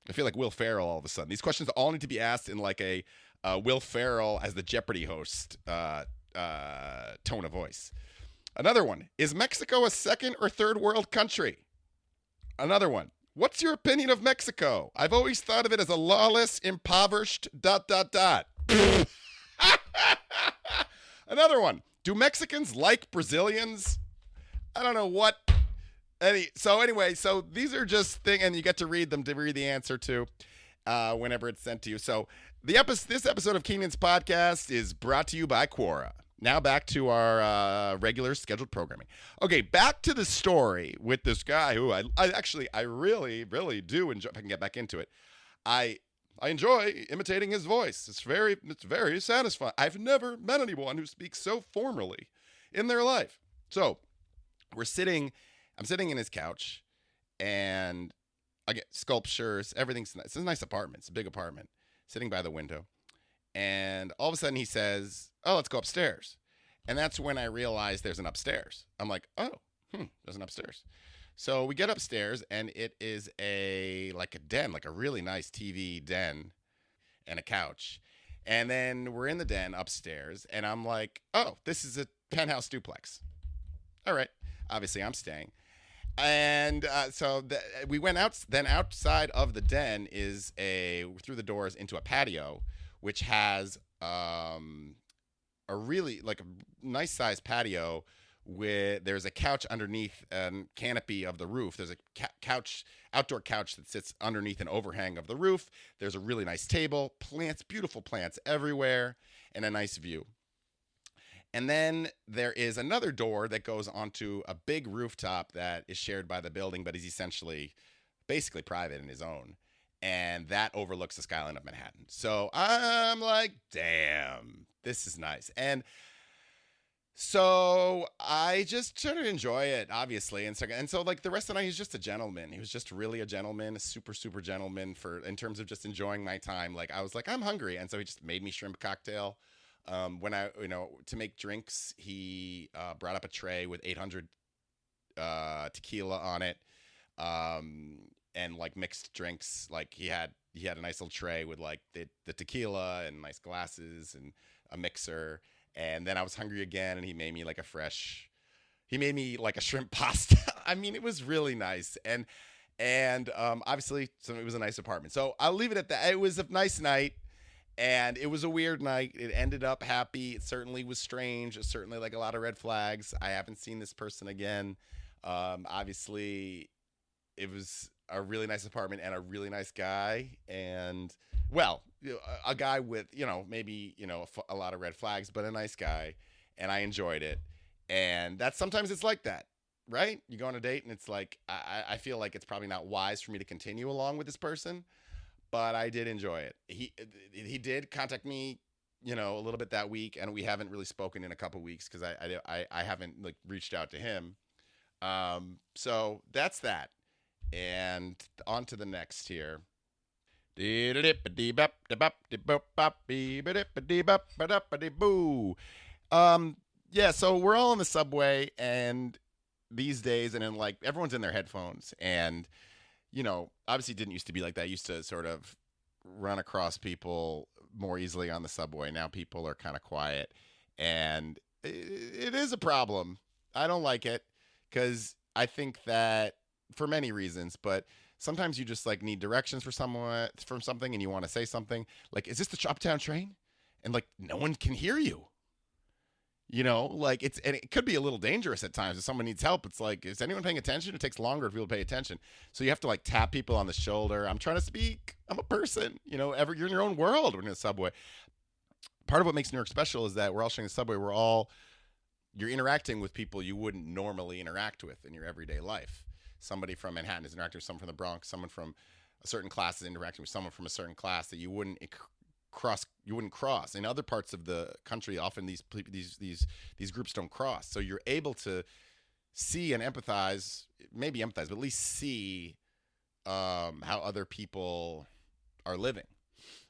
I feel like Will Ferrell all of a sudden. These questions all need to be asked in like a Will Ferrell as the Jeopardy host tone of voice. Another one, is Mexico a second or third world country? Another one, what's your opinion of Mexico? I've always thought of it as a lawless, impoverished, ... Another one, do Mexicans like Brazilians? I don't know what. So these are just things, and you get to read them to read the answer to whenever it's sent to you. So this episode of Keenan's podcast is brought to you by Quora. Now back to our regular scheduled programming. Okay, back to the story with this guy who I really, really do enjoy. If I can get back into it, I enjoy imitating his voice. It's very satisfying. I've never met anyone who speaks so formally in their life. So I'm sitting in his couch, and I get sculptures. Everything's nice. It's a nice apartment. It's a big apartment. Sitting by the window. And all of a sudden he says, oh, let's go upstairs. And that's when I realize there's an upstairs. I'm like, oh, there's an upstairs. So we get upstairs, and it is like a den, like a really nice TV den and a couch. And then we're in the den upstairs, and I'm like, oh, this is a penthouse duplex. All right. Obviously, I'm staying. And so we went out. Then outside of the den is through the doors into a patio, which has a really like a nice sized patio with there's a couch underneath a canopy of the roof. There's a outdoor couch that sits underneath an overhang of the roof. There's a really nice table, plants, beautiful plants everywhere, and a nice view. And then there is another door that goes onto a big rooftop that is shared by the building, but is essentially basically private and his own. And that overlooks the skyline of Manhattan. So I'm like, damn, this is nice. And So I just try to enjoy it, obviously, and so like the rest of the night, he's just a gentleman. He was just really a gentleman, a super super gentleman for in terms of just enjoying my time. Like I was like, I'm hungry, and so he just made me shrimp cocktail. When I, to make drinks, he brought up a tray with 800 tequila on it, and like mixed drinks. Like he had a nice little tray with like the tequila and nice glasses and a mixer. And then I was hungry again, and he made me like a shrimp pasta. I mean, it was really nice, and obviously, so it was a nice apartment. So I'll leave it at that. It was a nice night, and it was a weird night. It ended up happy. It certainly was strange. It certainly like a lot of red flags. I haven't seen this person again. Obviously, it was a really nice apartment and a really nice guy, and well, a guy with maybe a lot of red flags, but a nice guy, and I enjoyed it. And that sometimes it's like that, right? You go on a date and it's like I feel like it's probably not wise for me to continue along with this person, but I did enjoy it. He did contact me, a little bit that week, and we haven't really spoken in a couple weeks because I haven't like reached out to him. So that's that. And on to the next here. Yeah, so we're all in the subway and these days, and then like everyone's in their headphones, and obviously it didn't used to be like that. I used to sort of run across people more easily on the subway. Now people are kind of quiet, and it is a problem. I don't like it because I think that for many reasons, but sometimes you just like need directions for someone from something, and you want to say something like, "Is this the Uptown train?" And like no one can hear you. Like and it could be a little dangerous at times if someone needs help. It's like, is anyone paying attention? It takes longer for people to pay attention. So you have to like tap people on the shoulder. I'm trying to speak. I'm a person. You're in your own world when you're in the subway. Part of what makes New York special is that we're all sharing the subway. You're interacting with people you wouldn't normally interact with in your everyday life. Somebody from Manhattan is interacting with someone from the Bronx. Someone from a certain class is interacting with someone from a certain class that you wouldn't cross in other parts of the country. Often these groups don't cross, so you're able to see and empathize, but at least see how other people are living.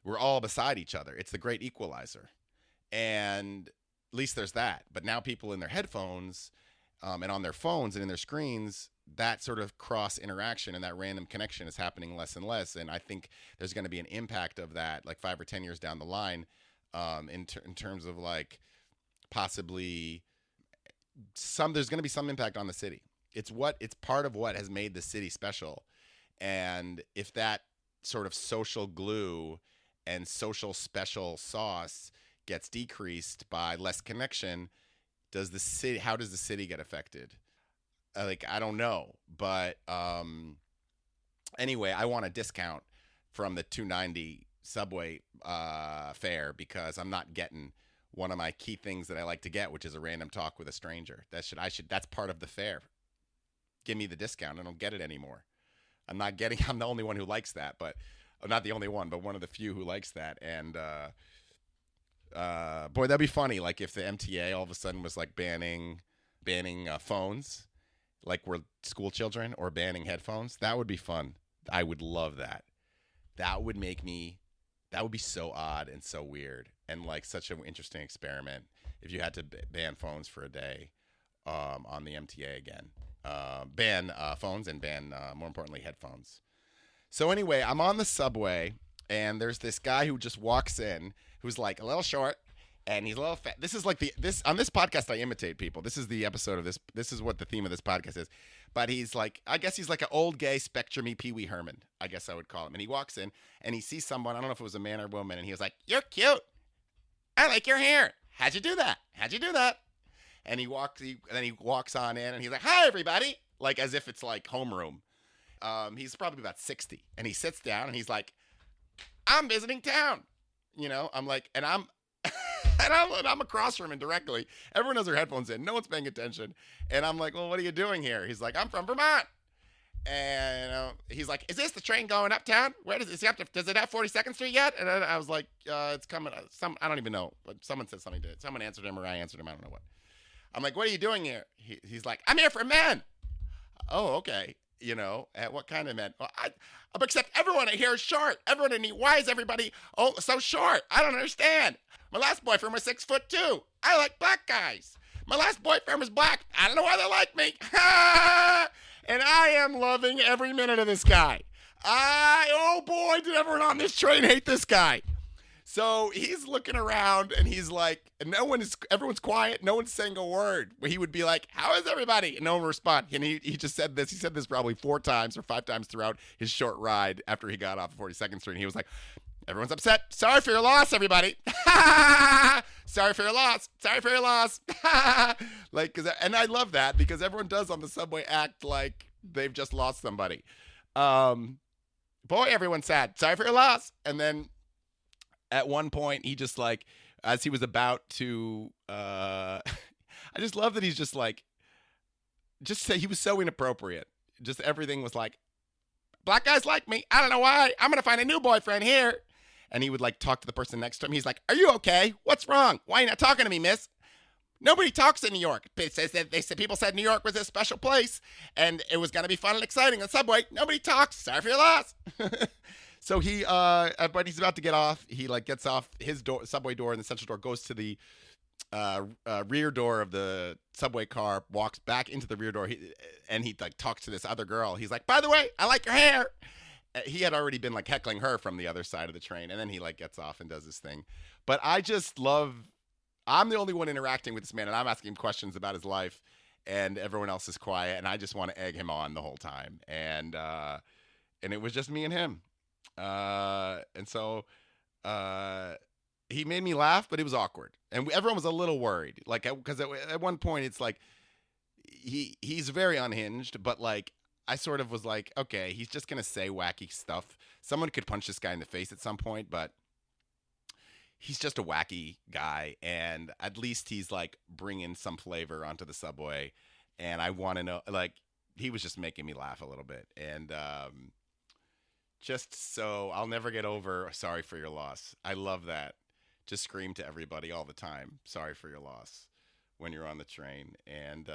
We're all beside each other. It's the great equalizer, and at least there's that. But now people in their headphones and on their phones and in their screens, that sort of cross interaction and that random connection is happening less and less. And I think there's going to be an impact of that like 5 or 10 years down the line, in terms of like possibly there's going to be some impact on the city. It's part of what has made the city special. And if that sort of social glue and social special sauce gets decreased by less connection, how does the city get affected? Like, I don't know, but anyway, I want a discount from the $2.90 subway fare because I'm not getting one of my key things that I like to get, which is a random talk with a stranger. That's part of the fare. Give me the discount. I don't get it anymore. I'm the only one who likes that, but not the only one, but one of the few who likes that. And boy, that'd be funny. Like if the MTA all of a sudden was like banning phones, like we're school children, or banning headphones. That would be fun. I would love that. That would be so odd and so weird and like such an interesting experiment if you had to ban phones for a day on the MTA again. Ban phones and ban, more importantly, headphones. So anyway, I'm on the subway and there's this guy who just walks in who's like a little short and he's a little fat. This is like on this podcast, I imitate people. This is the episode of this. This is what the theme of this podcast is. But he's like, I guess he's like an old gay spectrum-y Pee Wee Herman, I guess I would call him. And he walks in and he sees someone, I don't know if it was a man or a woman, and he was like, "You're cute. I like your hair. How'd you do that? How'd you do that?" And then he walks on in and he's like, "Hi, everybody." Like as if it's like homeroom. He's probably about 60. And he sits down and he's like, "I'm visiting town." I'm like, and I'm I'm across from him directly. Everyone has their headphones in. No one's paying attention. And I'm like, "Well, what are you doing here?" He's like, "I'm from Vermont." And he's like, "Is this the train going uptown? Where does it have 42nd Street yet?" And I was like, "It's coming." I don't even know. But someone said something to it. Someone answered him or I answered him. I don't know what. I'm like, what are you doing here? He's like, I'm here for men. Oh, okay. At what kind of men? Well, except everyone here is short. Why is everybody so short? I don't understand. My last boyfriend was 6'2". I like black guys. My last boyfriend was black. I don't know why they like me. And I am loving every minute of this guy. Oh boy, did everyone on this train hate this guy. So he's looking around and he's like, and everyone's quiet. No one's saying a word. He would be like, how is everybody? And no one would respond. And he just said this. He said this probably 4 times or 5 times throughout his short ride after he got off 42nd Street. And he was like, everyone's upset. Sorry for your loss, everybody. Sorry for your loss. Sorry for your loss. And I love that because everyone does on the subway act like they've just lost somebody. Boy, everyone's sad. Sorry for your loss. And then at one point, he just like, as he was about to, I just love that he's just like, he was so inappropriate. Just everything was like, black guys like me. I don't know why. I'm going to find a new boyfriend here. And he would like talk to the person next to him. He's like, are you okay? What's wrong? Why are you not talking to me, miss? Nobody talks in New York. People said New York was a special place and it was going to be fun and exciting on the subway. Nobody talks. Sorry for your loss. So but he's about to get off. He like gets off his subway door and the central door, goes to the rear door of the subway car, walks back into the rear door, and he like talks to this other girl. He's like, by the way, I like your hair. He had already been like heckling her from the other side of the train, and then he like gets off and does his thing. But I just love. I'm the only one interacting with this man, and I'm asking him questions about his life, and everyone else is quiet, and I just want to egg him on the whole time. And it was just me and him. And so he made me laugh, but it was awkward. And everyone was a little worried. Like, because at one point it's like, he's very unhinged, but like, I sort of was like, okay, he's just going to say wacky stuff. Someone could punch this guy in the face at some point, but he's just a wacky guy. And at least he's like bringing some flavor onto the subway. And I want to know, like, he was just making me laugh a little bit. And, just so I'll never get over sorry for your loss. I love that. Just scream to everybody all the time. Sorry for your loss when you're on the train. And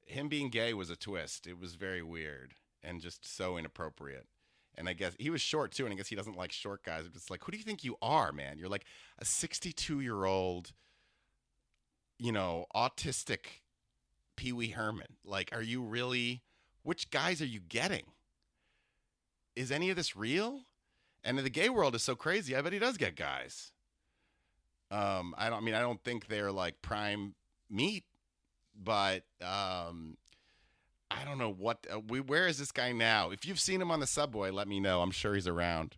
him being gay was a twist. It was very weird and just so inappropriate. And I guess he was short too. And I guess he doesn't like short guys. It's like, who do you think you are, man? You're like a 62-year-old, autistic Pee Wee Herman. Like, are you really, which guys are you getting? Is any of this real? And the gay world is so crazy. I bet he does get guys. I don't think they're like prime meat, but I don't know what. Where is this guy now? If you've seen him on the subway, let me know. I'm sure he's around.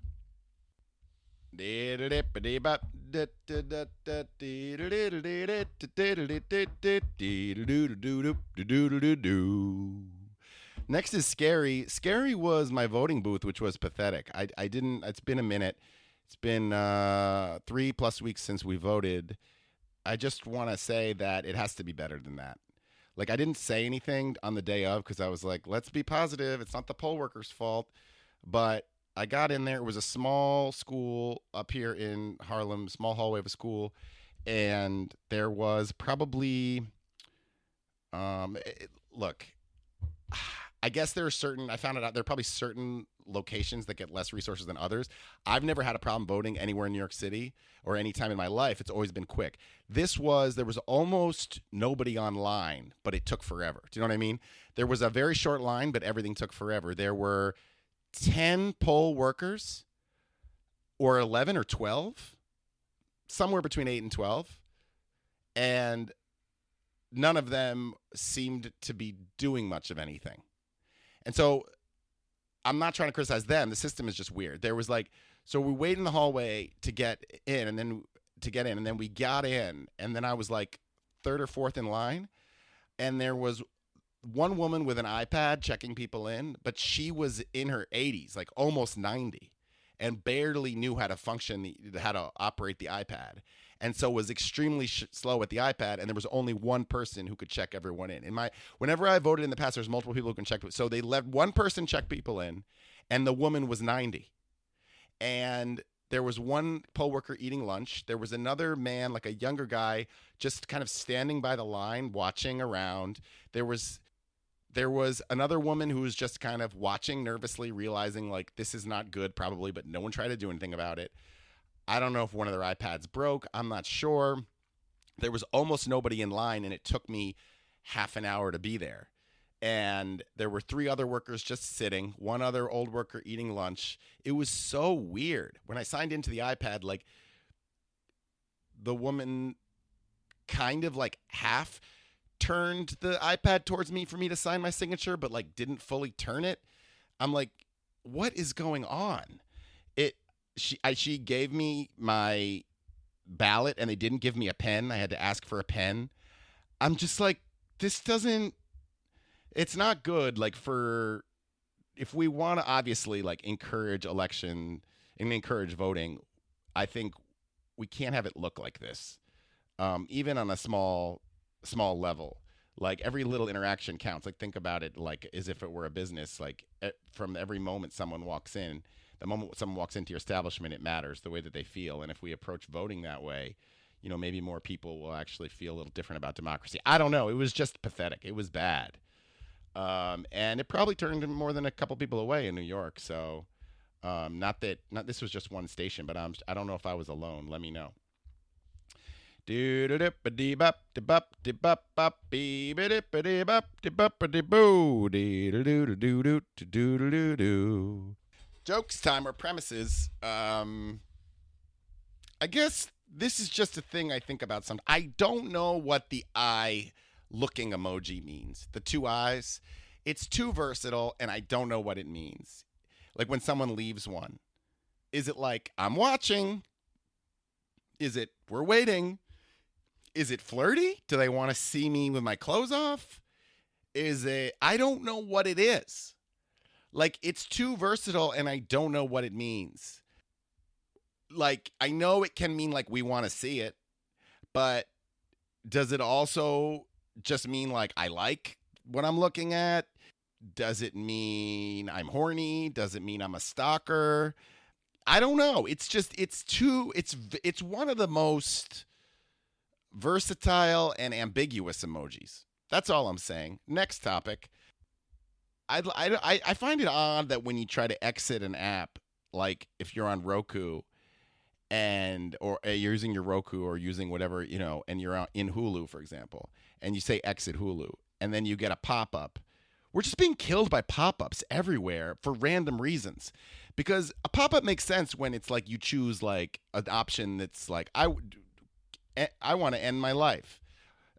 Next is Scary. Scary was my voting booth, which was pathetic. I didn't, it's been a minute. It's been 3+ weeks since we voted. I just want to say that it has to be better than that. Like, I didn't say anything on the day of because I was like, let's be positive. It's not the poll workers' fault. But I got in there. It was a small school up here in Harlem, small hallway of a school. And there was probably, look, I guess I found it out, there are probably certain locations that get less resources than others. I've never had a problem voting anywhere in New York City or any time in my life. It's always been quick. There was almost nobody online, but it took forever. Do you know what I mean? There was a very short line, but everything took forever. There were 10 poll workers, or 11 or 12, somewhere between 8 and 12. And none of them seemed to be doing much of anything. And so I'm not trying to criticize them. The system is just weird. There was like, so we waited in the hallway to get in, and then we got in, and then I was like third or fourth in line, and there was one woman with an iPad checking people in, but she was in her 80s, like almost 90, and barely knew how to operate the iPad. And so was extremely slow at the iPad, and there was only one person who could check everyone in. Whenever I voted in the past, there's multiple people who can check. So they let one person check people in, and the woman was 90. And There was one poll worker eating lunch. There was another man, like a younger guy, just kind of standing by the line, watching around. There was another woman who was just kind of watching nervously, realizing like this is not good, probably, but no one tried to do anything about it. I don't know if one of their iPads broke. I'm not sure. There was almost nobody in line, and it took me half an hour to be there. And there were three other workers just sitting, one other old worker eating lunch. It was so weird. When I signed into the iPad, like the woman kind of like half turned the iPad towards me for me to sign my signature, but like didn't fully turn it. I'm like, what is going on? She gave me my ballot and they didn't give me a pen. I had to ask for a pen. I'm just like, it's not good. Like if we want to obviously like encourage election and encourage voting, I think we can't have it look like this. Even on a small level, like every little interaction counts. Like think about it like as if it were a business. Like from every moment someone walks in, the moment someone walks into your establishment, it matters the way that they feel. And if we approach voting that way, maybe more people will actually feel a little different about democracy. I don't know. It was just pathetic. It was bad. And it probably turned more than a couple people away in New York. So not this was just one station, but I don't know if I was alone. Let me know. Jokes time or premises. I guess this is just a thing I think about some. I don't know what the eye looking emoji means. The two eyes. It's too versatile and I don't know what it means. Like when someone leaves one. Is it like, I'm watching? Is it, we're waiting? Is it flirty? Do they want to see me with my clothes off? I don't know what it is. Like, it's too versatile and I don't know what it means. Like, I know it can mean like we want to see it, but does it also just mean like I like what I'm looking at? Does it mean I'm horny? Does it mean I'm a stalker? I don't know. It's one of the most versatile and ambiguous emojis. That's all I'm saying. Next topic. I find it odd that when you try to exit an app, like if you're on Roku or you're using your Roku or using whatever, and you're in Hulu, for example, and you say exit Hulu, and then you get a pop-up. We're just being killed by pop-ups everywhere for random reasons. Because a pop-up makes sense when it's like you choose like an option that's like, I want to end my life.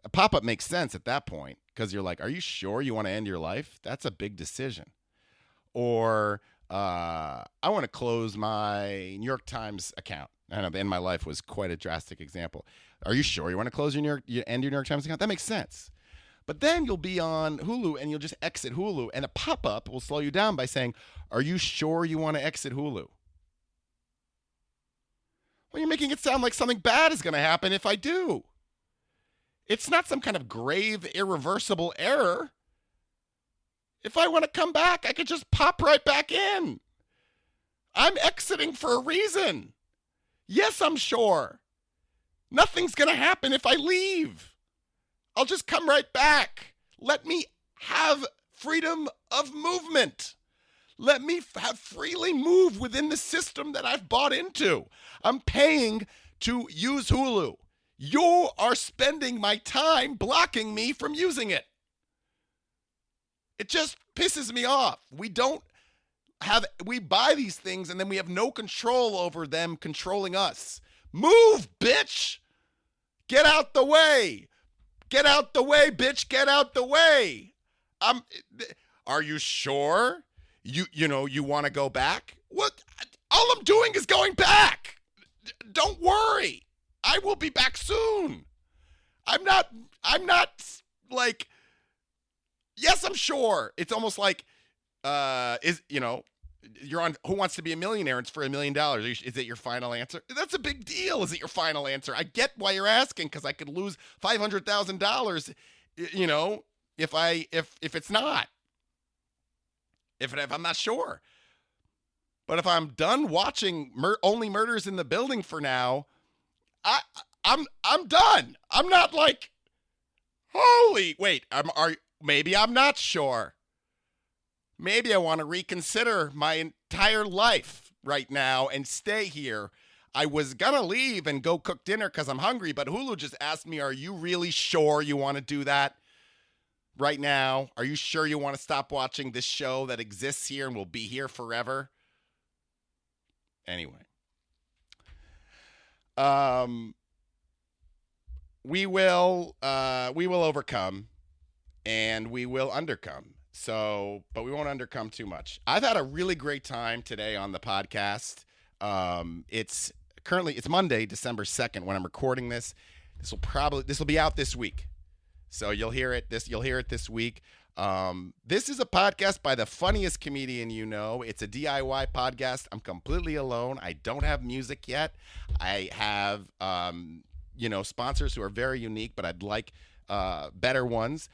A pop-up makes sense at that point because you're like, are you sure you want to end your life? That's a big decision. Or I want to close my New York Times account. I know, end my life was quite a drastic example. Are you sure you want to close end your New York Times account? That makes sense. But then you'll be on Hulu and you'll just exit Hulu and a pop-up will slow you down by saying, are you sure you want to exit Hulu? Well, you're making it sound like something bad is going to happen if I do. It's not some kind of grave, irreversible error. If I want to come back, I could just pop right back in. I'm exiting for a reason. Yes, I'm sure. Nothing's going to happen if I leave. I'll just come right back. Let me have freedom of movement. Let me freely move within the system that I've bought into. I'm paying to use Hulu. You are spending my time blocking me from using it. It just pisses me off. We buy these things and then we have no control over them controlling us. Move, bitch. Get out the way. Get out the way, bitch. Get out the way. Are you sure? You want to go back? What? All I'm doing is going back. Don't worry. I will be back soon. I'm not like, yes, I'm sure. It's almost like, you're on Who Wants to Be a Millionaire? It's for $1 million. Is it your final answer? That's a big deal. Is it your final answer? I get why you're asking because I could lose $500,000, if it's not. If I'm not sure. But if I'm done watching Only Murders in the Building for now, I'm done. I'm not like, holy, wait, maybe I'm not sure. Maybe I want to reconsider my entire life right now and stay here. I was going to leave and go cook dinner because I'm hungry, but Hulu just asked me, are you really sure you want to do that right now? Are you sure you want to stop watching this show that exists here and will be here forever? Anyway. We will overcome and we will undercome. So, but we won't undercome too much. I've had a really great time today on the podcast. It's Monday, December 2nd when I'm recording this. This will be out this week. So you'll hear it this week. This is a podcast by the funniest comedian you know. It's a DIY podcast. I'm completely alone. I don't have music yet. I have sponsors who are very unique, but I'd like better ones.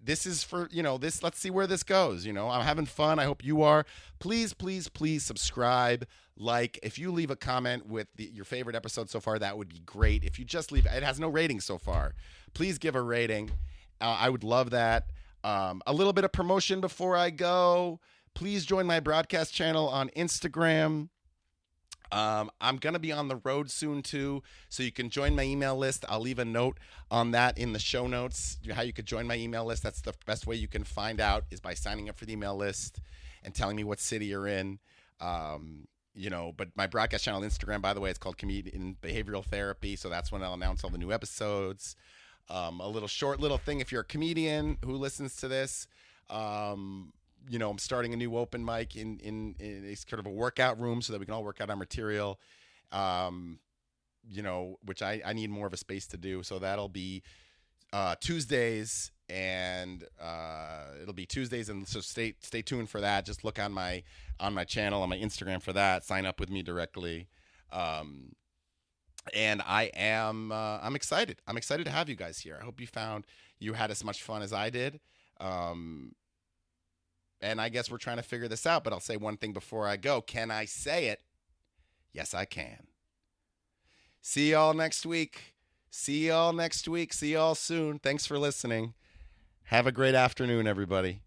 This is for, let's see where this goes. I'm having fun. I hope you are. Please, please, please subscribe. If you leave a comment with your favorite episode so far, that would be great. If you just leave, it has no rating so far. Please give a rating. I would love that. A little bit of promotion before I go. Please join my broadcast channel on Instagram. I'm going to be on the road soon too, so you can join my email list. I'll leave a note on that in the show notes, how you could join my email list. That's the best way you can find out is by signing up for the email list and telling me what city you're in. But my broadcast channel on Instagram, by the way, it's called Comedian Behavioral Therapy, so that's when I'll announce all the new episodes. A little thing if you're a comedian who listens to this. I'm starting a new open mic in a sort of a workout room so that we can all work out our material, which I need more of a space to do. So that'll be Tuesdays, and it'll be Tuesdays. And so stay tuned for that. Just look on my channel, on my Instagram for that. Sign up with me directly. And I'm excited. I'm excited to have you guys here. I hope you had as much fun as I did. And I guess we're trying to figure this out, but I'll say one thing before I go. Can I say it? Yes, I can. See y'all next week. See y'all soon. Thanks for listening. Have a great afternoon, everybody.